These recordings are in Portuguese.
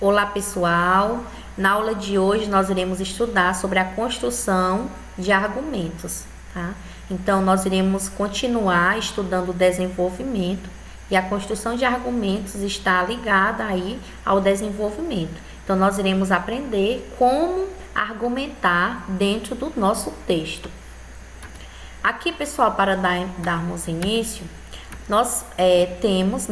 Olá pessoal, na aula de hoje nós iremos estudar sobre a construção de argumentos, tá? Então nós iremos continuar estudando o desenvolvimento e a construção de argumentos está ligada aí ao desenvolvimento. Então nós iremos aprender como argumentar dentro do nosso texto. Aqui pessoal, para darmos início, nós temos,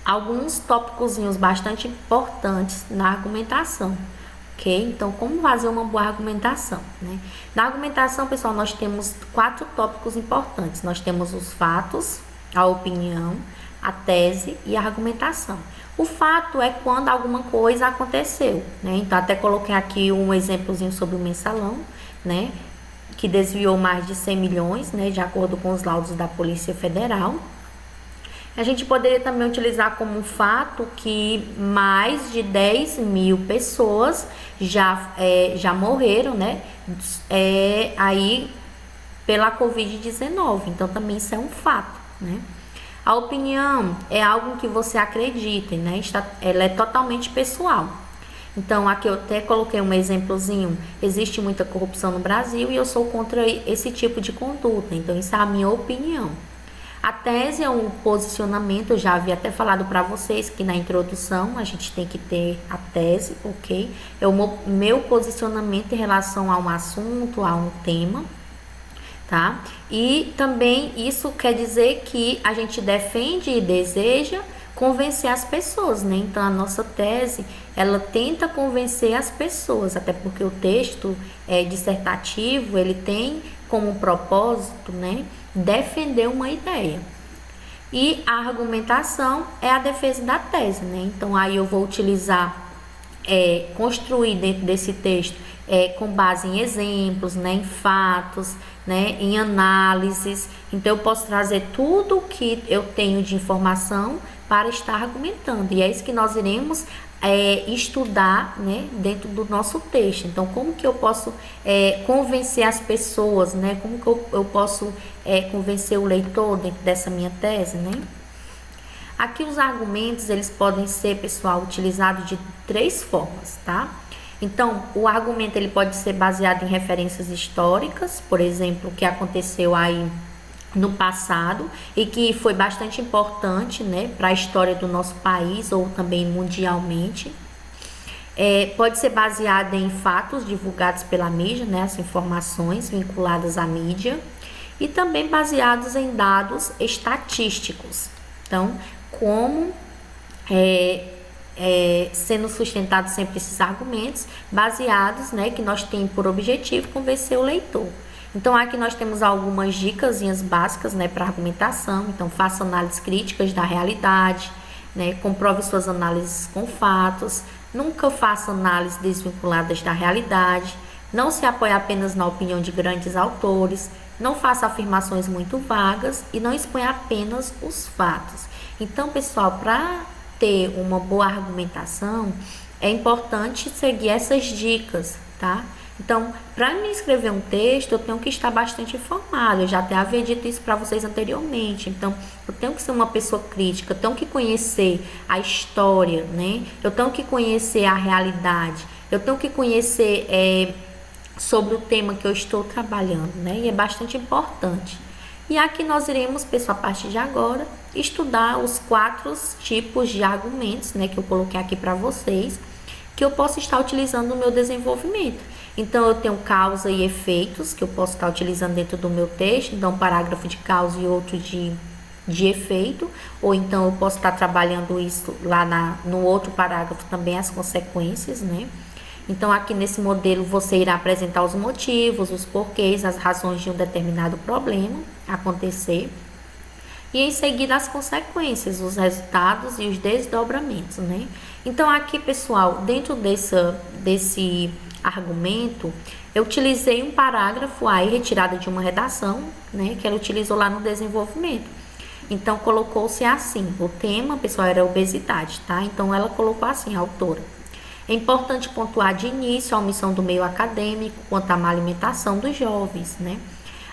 alguns tópicozinhos bastante importantes na argumentação, ok? Então, como fazer uma boa argumentação, né? Na argumentação, pessoal, nós temos 4 tópicos importantes. Nós temos os fatos, a opinião, a tese e a argumentação. O fato é quando alguma coisa aconteceu, né? Então, até coloquei aqui um exemplozinho sobre o mensalão, né? Que desviou mais de 100 milhões, né? De acordo com os laudos da Polícia Federal. A gente poderia também utilizar como um fato que mais de 10 mil pessoas já morreram, né? Aí pela Covid-19. Então também isso é um fato, né? A opinião é algo que você acredita, né? Ela é totalmente pessoal. Então aqui eu até coloquei um exemplozinho. Existe muita corrupção no Brasil e eu sou contra esse tipo de conduta. Então isso é a minha opinião. A tese é um posicionamento, eu já havia até falado para vocês que na introdução a gente tem que ter a tese, ok? É o meu posicionamento em relação a um assunto, a um tema, tá? E também isso quer dizer que a gente defende e deseja convencer as pessoas, né? Então a nossa tese, ela tenta convencer as pessoas, até porque o texto dissertativo, ele tem como propósito, né, defender uma ideia. E a argumentação é a defesa da tese, né? Então aí eu vou utilizar, construir dentro desse texto com base em exemplos, né, em fatos, né, em análises. Então eu posso trazer tudo o que eu tenho de informação para estar argumentando. E é isso que nós iremos estudar, né, dentro do nosso texto. Então, como que eu posso convencer as pessoas, né? Como que eu posso convencer o leitor dentro dessa minha tese, né? Aqui os argumentos, eles podem ser, pessoal, utilizados de 3 formas, tá? Então, o argumento ele pode ser baseado em referências históricas, por exemplo, o que aconteceu aí no passado e que foi bastante importante, né, para a história do nosso país ou também mundialmente. Pode ser baseada em fatos divulgados pela mídia, né, as informações vinculadas à mídia, e também baseados em dados estatísticos. Então, como sendo sustentados sempre esses argumentos baseados, né, que nós temos por objetivo convencer o leitor. Então aqui nós temos algumas dicasinhas básicas, né, para argumentação. Então faça análises críticas da realidade, né, comprove suas análises com fatos, nunca faça análises desvinculadas da realidade, não se apoie apenas na opinião de grandes autores, não faça afirmações muito vagas e não exponha apenas os fatos. Então, pessoal, para ter uma boa argumentação, é importante seguir essas dicas, tá? Então, para me escrever um texto, eu tenho que estar bastante informado. Eu já até havia dito isso para vocês anteriormente. Então, eu tenho que ser uma pessoa crítica, eu tenho que conhecer a história, né? Eu tenho que conhecer a realidade, eu tenho que conhecer sobre o tema que eu estou trabalhando, né? E é bastante importante. E aqui nós iremos, pessoal, a partir de agora, estudar os 4 tipos de argumentos, né? Que eu coloquei aqui para vocês, que eu posso estar utilizando no meu desenvolvimento. Então, eu tenho causa e efeitos, que eu posso estar utilizando dentro do meu texto. Então, um parágrafo de causa e outro de efeito. Ou então, eu posso estar trabalhando isso lá no outro parágrafo também, as consequências, né? Então, aqui nesse modelo, você irá apresentar os motivos, os porquês, as razões de um determinado problema acontecer. E em seguida, as consequências, os resultados e os desdobramentos, né? Então, aqui, pessoal, dentro desse argumento, eu utilizei um parágrafo aí retirado de uma redação, né, que ela utilizou lá no desenvolvimento. Então colocou-se assim, o tema, pessoal, era obesidade, tá? Então ela colocou assim, a autora: é importante pontuar de início a omissão do meio acadêmico quanto à má alimentação dos jovens, né?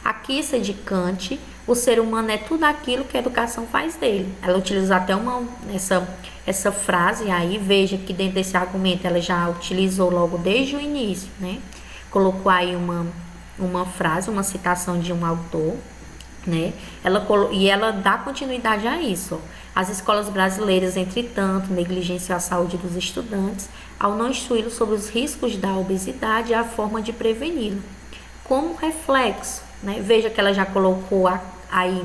Aqui, Kant o ser humano é tudo aquilo que a educação faz dele. Ela utiliza até essa frase aí, veja que dentro desse argumento ela já utilizou logo desde o início, né? Colocou aí uma frase, uma citação de um autor, né? Ela dá continuidade a isso, ó. As escolas brasileiras, entretanto, negligenciam a saúde dos estudantes ao não instruí-los sobre os riscos da obesidade e a forma de preveni-lo. Como reflexo, né? Veja que ela já colocou aí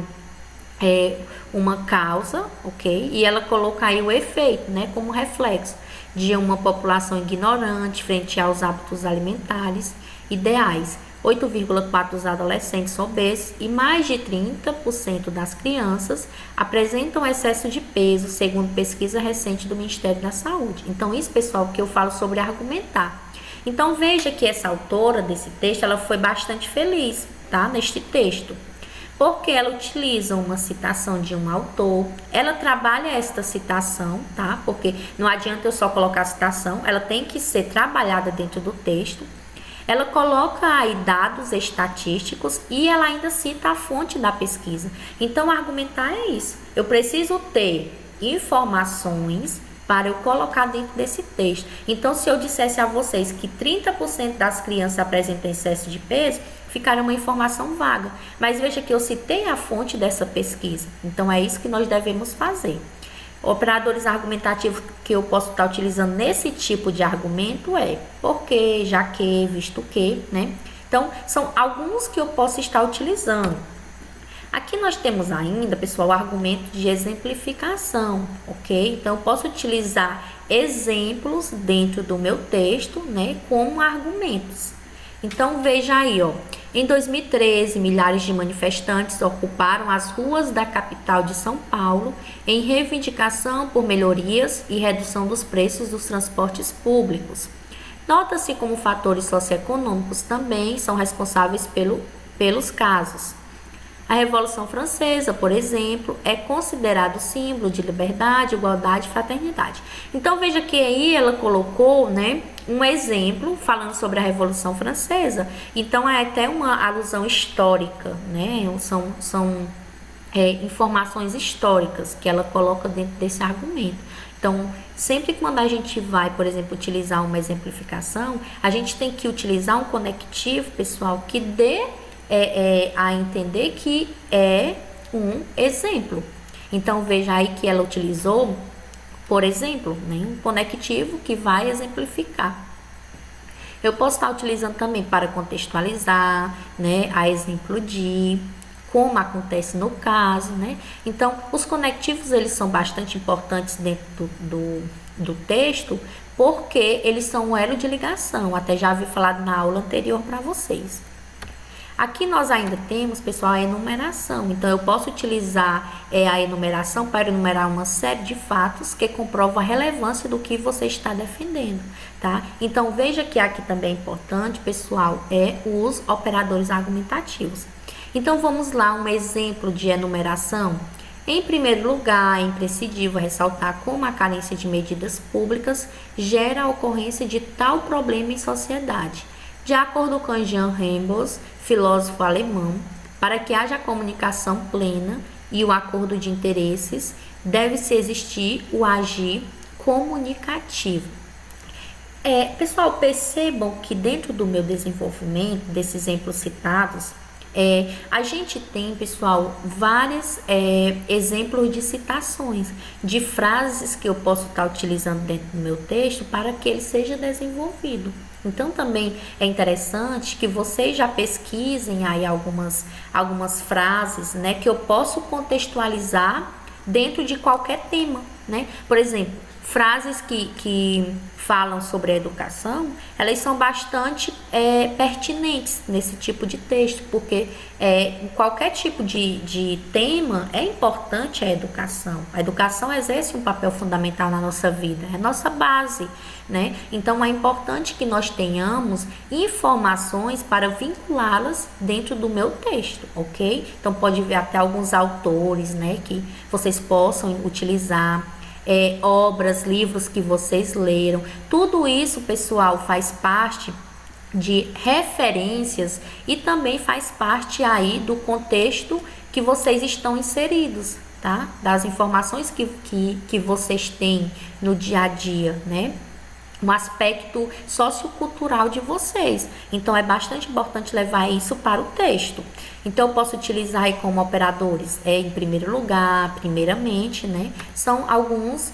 uma causa, ok? E ela coloca aí o efeito, né? Como reflexo de uma população ignorante frente aos hábitos alimentares ideais. 8,4% dos adolescentes obesos e mais de 30% das crianças apresentam excesso de peso, segundo pesquisa recente do Ministério da Saúde. Então, isso, pessoal, que eu falo sobre argumentar. Então, veja que essa autora desse texto, ela foi bastante feliz, tá? Neste texto. Porque ela utiliza uma citação de um autor, ela trabalha esta citação, tá? Porque não adianta eu só colocar a citação, ela tem que ser trabalhada dentro do texto. Ela coloca aí dados estatísticos e ela ainda cita a fonte da pesquisa. Então, argumentar é isso. Eu preciso ter informações para eu colocar dentro desse texto. Então, se eu dissesse a vocês que 30% das crianças apresentam excesso de peso, ficaria uma informação vaga. Mas veja que eu citei a fonte dessa pesquisa. Então, é isso que nós devemos fazer. Operadores argumentativos que eu posso estar utilizando nesse tipo de argumento é porque, já que, visto que, né? Então, são alguns que eu posso estar utilizando. Aqui nós temos ainda, pessoal, o argumento de exemplificação, ok? Então, eu posso utilizar exemplos dentro do meu texto, né? Como argumentos. Então, veja aí, ó. Em 2013, milhares de manifestantes ocuparam as ruas da capital de São Paulo em reivindicação por melhorias e redução dos preços dos transportes públicos. Nota-se como fatores socioeconômicos também são responsáveis pelos casos. A Revolução Francesa, por exemplo, é considerado símbolo de liberdade, igualdade e fraternidade. Então, veja que aí ela colocou, né, um exemplo falando sobre a Revolução Francesa. Então, é até uma alusão histórica, né? São informações históricas que ela coloca dentro desse argumento. Então, sempre que quando a gente vai, por exemplo, utilizar uma exemplificação, a gente tem que utilizar um conectivo, pessoal, que dê a entender que é um exemplo. Então, veja aí que ela utilizou, por exemplo, né, um conectivo que vai exemplificar. Eu posso estar utilizando também para contextualizar, né, a exemplo de como acontece no caso, né? Então, os conectivos, eles são bastante importantes dentro do texto, porque eles são um elo de ligação. Até já havia falado na aula anterior para vocês. Aqui nós ainda temos, pessoal, a enumeração. Então, eu posso utilizar a enumeração para enumerar uma série de fatos que comprovam a relevância do que você está defendendo, tá? Então, veja que aqui também é importante, pessoal, os operadores argumentativos. Então, vamos lá, um exemplo de enumeração. Em primeiro lugar, é imprescindível ressaltar como a carência de medidas públicas gera a ocorrência de tal problema em sociedade. De acordo com Jean Rebos, filósofo alemão, para que haja comunicação plena e o acordo de interesses, deve-se existir o agir comunicativo. Pessoal, percebam que dentro do meu desenvolvimento, desses exemplos citados, a gente tem, pessoal, vários exemplos de citações, de frases que eu posso estar utilizando dentro do meu texto para que ele seja desenvolvido. Então, também é interessante que vocês já pesquisem aí algumas frases, né, que eu posso contextualizar dentro de qualquer tema, né? Por exemplo, frases que falam sobre a educação, elas são bastante pertinentes nesse tipo de texto, porque em qualquer tipo de tema é importante a educação. A educação exerce um papel fundamental na nossa vida, é a nossa base, né? Então, é importante que nós tenhamos informações para vinculá-las dentro do meu texto, ok? Então, pode ver até alguns autores, né, que vocês possam utilizar, obras, livros que vocês leram. Tudo isso, pessoal, faz parte de referências e também faz parte aí do contexto que vocês estão inseridos, tá? Das informações que vocês têm no dia a dia, né? Um aspecto sociocultural de vocês. Então, é bastante importante levar isso para o texto. Então, eu posso utilizar aí como operadores, em primeiro lugar, primeiramente, né? São alguns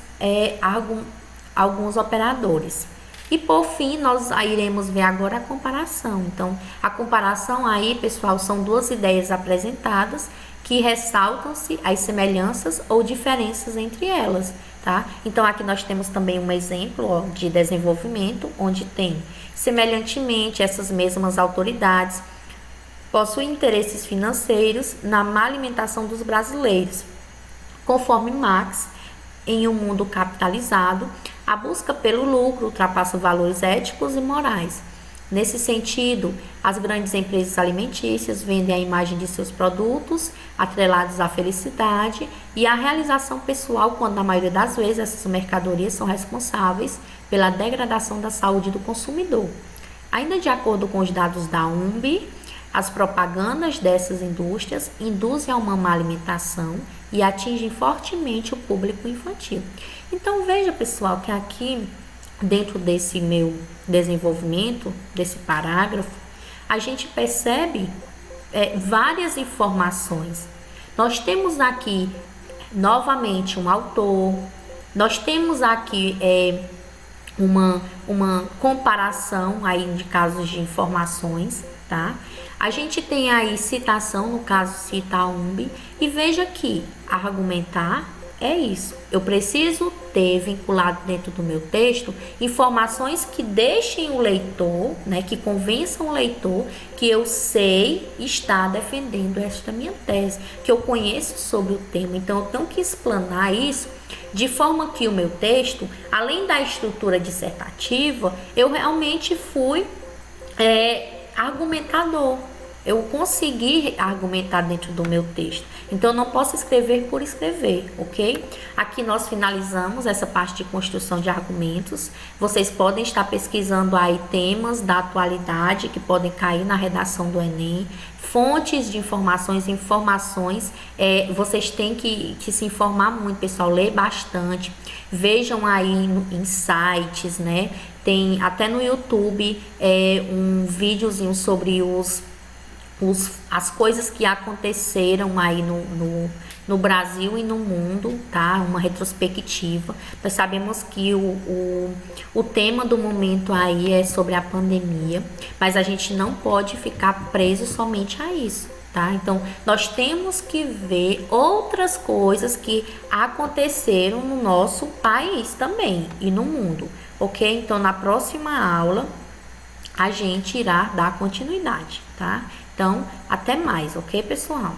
operadores. E por fim, nós iremos ver agora a comparação. Então, a comparação aí, pessoal, são duas ideias apresentadas que ressaltam-se as semelhanças ou diferenças entre elas, tá? Então, aqui nós temos também um exemplo de desenvolvimento, onde tem, semelhantemente, essas mesmas autoridades possuem interesses financeiros na má alimentação dos brasileiros. Conforme Marx, em um mundo capitalizado, a busca pelo lucro ultrapassa valores éticos e morais. Nesse sentido, as grandes empresas alimentícias vendem a imagem de seus produtos, atrelados à felicidade e à realização pessoal, quando na maioria das vezes essas mercadorias são responsáveis pela degradação da saúde do consumidor. Ainda de acordo com os dados da UNB, as propagandas dessas indústrias induzem a uma má alimentação e atingem fortemente o público infantil. Então veja, pessoal, que aqui dentro desse meu desenvolvimento, desse parágrafo, a gente percebe várias informações. Nós temos aqui, novamente, um autor, nós temos aqui uma comparação aí de casos de informações, tá? A gente tem aí citação, no caso cita a UNB, e veja que argumentar é isso. Eu preciso ter vinculado dentro do meu texto informações que deixem o leitor, né, que convençam o leitor que eu sei estar defendendo esta minha tese, que eu conheço sobre o tema. Então, eu tenho que explanar isso de forma que o meu texto, além da estrutura dissertativa, eu realmente fui argumentador. Eu consegui argumentar dentro do meu texto. Então, eu não posso escrever por escrever, ok? Aqui nós finalizamos essa parte de construção de argumentos. Vocês podem estar pesquisando aí temas da atualidade que podem cair na redação do Enem. Fontes de informações, vocês têm que se informar muito, pessoal, ler bastante. Vejam aí em sites, né? Tem até no YouTube um videozinho sobre as coisas que aconteceram aí no Brasil e no mundo, tá? Uma retrospectiva. Nós sabemos que o tema do momento aí é sobre a pandemia, mas a gente não pode ficar preso somente a isso, tá? Então, nós temos que ver outras coisas que aconteceram no nosso país também e no mundo, ok? Então, na próxima aula, a gente irá dar continuidade, tá? Então, até mais, ok, pessoal?